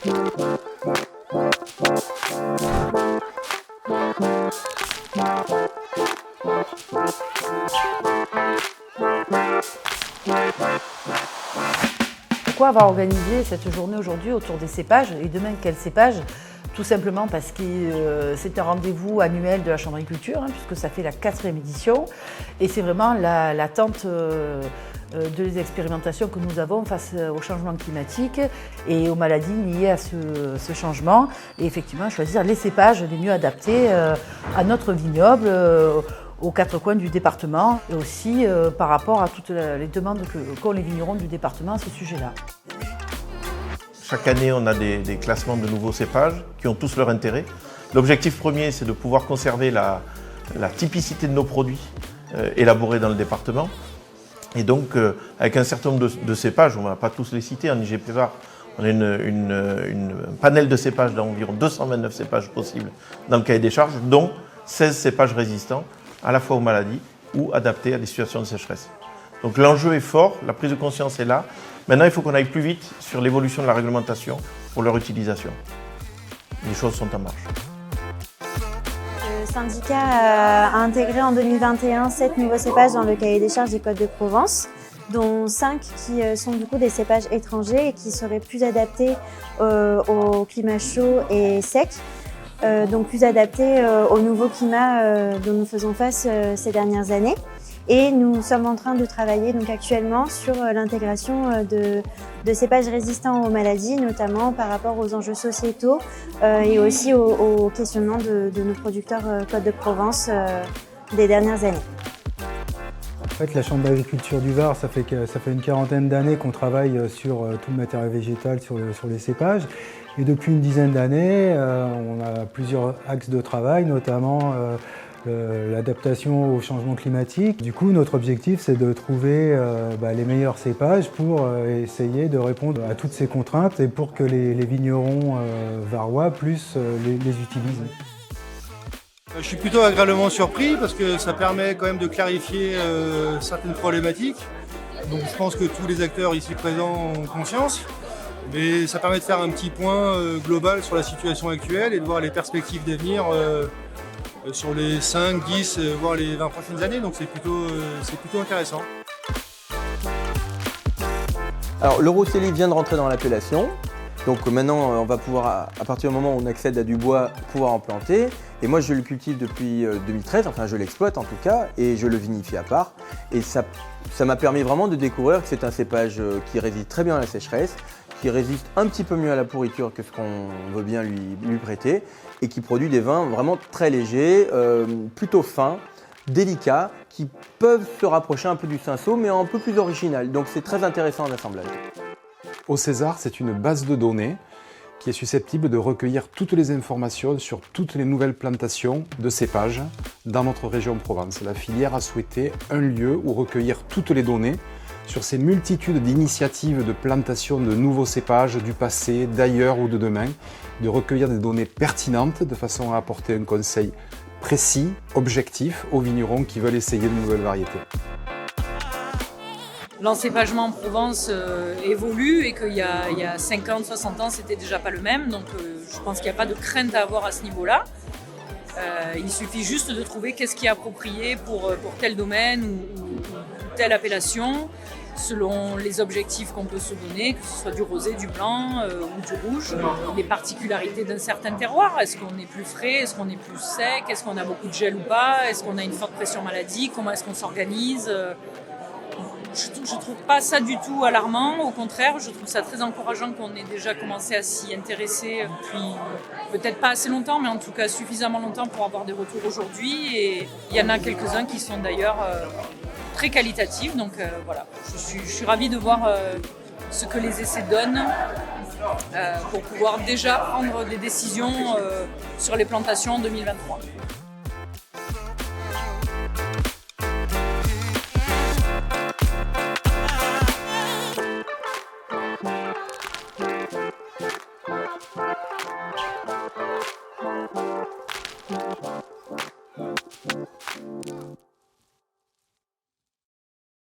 Pourquoi avoir organisé cette journée aujourd'hui autour des cépages et demain quel cépage? Tout simplement parce que c'est un rendez-vous annuel de la Chambre d'agriculture, puisque ça fait la 4e édition. Et c'est vraiment l'attente des expérimentations que nous avons face au changement climatique et aux maladies liées à ce changement. Et effectivement, choisir les cépages les mieux adaptés à notre vignoble, aux 4 coins du département, et aussi par rapport à toutes les demandes qu'ont les vignerons du département à ce sujet-là. Chaque année, on a des classements de nouveaux cépages qui ont tous leur intérêt. L'objectif premier, c'est de pouvoir conserver la typicité de nos produits élaborés dans le département. Et donc, avec un certain nombre de cépages, on ne va pas tous les citer, en IGPVA, on a un panel de cépages d'environ 229 cépages possibles dans le cahier des charges, dont 16 cépages résistants à la fois aux maladies ou adaptés à des situations de sécheresse. Donc l'enjeu est fort, la prise de conscience est là. Maintenant, il faut qu'on aille plus vite sur l'évolution de la réglementation pour leur utilisation. Les choses sont en marche. Le syndicat a intégré en 2021 7 nouveaux cépages dans le cahier des charges des Côtes de Provence, dont 5 qui sont du coup des cépages étrangers et qui seraient plus adaptés au climat chaud et sec. Donc plus adaptés au nouveau climat dont nous faisons face ces dernières années. Et nous sommes en train de travailler donc actuellement sur l'intégration de cépages résistants aux maladies, notamment par rapport aux enjeux sociétaux et aussi au questionnement de nos producteurs Côtes de Provence des dernières années. En fait, la Chambre d'agriculture du Var, ça fait une 40aine d'années qu'on travaille sur tout le matériel végétal, sur les cépages. Et depuis une dizaine d'années, on a plusieurs axes de travail, notamment l'adaptation au changement climatique. Du coup, notre objectif, c'est de trouver les meilleurs cépages pour essayer de répondre à toutes ces contraintes et pour que les vignerons varois puissent les utiliser. Je suis plutôt agréablement surpris parce que ça permet quand même de clarifier certaines problématiques. Donc je pense que tous les acteurs ici présents ont conscience. Mais ça permet de faire un petit point global sur la situation actuelle et de voir les perspectives d'avenir sur les 5, 10, voire les 20 prochaines années. Donc c'est plutôt intéressant. Alors le Rosselli vient de rentrer dans l'appellation. Donc maintenant, on va pouvoir, à partir du moment où on accède à du bois, pouvoir en planter. Et moi, je le cultive depuis 2013, enfin je l'exploite en tout cas, et je le vinifie à part. Et ça m'a permis vraiment de découvrir que c'est un cépage qui résiste très bien à la sécheresse, qui résiste un petit peu mieux à la pourriture que ce qu'on veut bien lui prêter, et qui produit des vins vraiment très légers, plutôt fins, délicats, qui peuvent se rapprocher un peu du cinsault, mais un peu plus original. Donc c'est très intéressant en assemblage. Au César, c'est une base de données qui est susceptible de recueillir toutes les informations sur toutes les nouvelles plantations de cépages dans notre région Provence. La filière a souhaité un lieu où recueillir toutes les données sur ces multitudes d'initiatives de plantation de nouveaux cépages du passé, d'ailleurs ou de demain, de recueillir des données pertinentes de façon à apporter un conseil précis, objectif aux vignerons qui veulent essayer de nouvelles variétés. L'encépagement en Provence évolue et qu'il y a 50, 60 ans, c'était déjà pas le même. Donc je pense qu'il n'y a pas de crainte à avoir à ce niveau-là. Il suffit juste de trouver qu'est-ce qui est approprié pour tel domaine ou telle appellation, selon les objectifs qu'on peut se donner, que ce soit du rosé, du blanc ou du rouge. Les particularités d'un certain terroir, est-ce qu'on est plus frais, est-ce qu'on est plus sec, est-ce qu'on a beaucoup de gel ou pas, est-ce qu'on a une forte pression maladie, comment est-ce qu'on s'organise. Je ne trouve pas ça du tout alarmant, au contraire, je trouve ça très encourageant qu'on ait déjà commencé à s'y intéresser depuis peut-être pas assez longtemps, mais en tout cas suffisamment longtemps pour avoir des retours aujourd'hui. Et il y en a quelques-uns qui sont d'ailleurs très qualitatifs, donc voilà, je suis ravie de voir ce que les essais donnent pour pouvoir déjà prendre des décisions sur les plantations en 2023.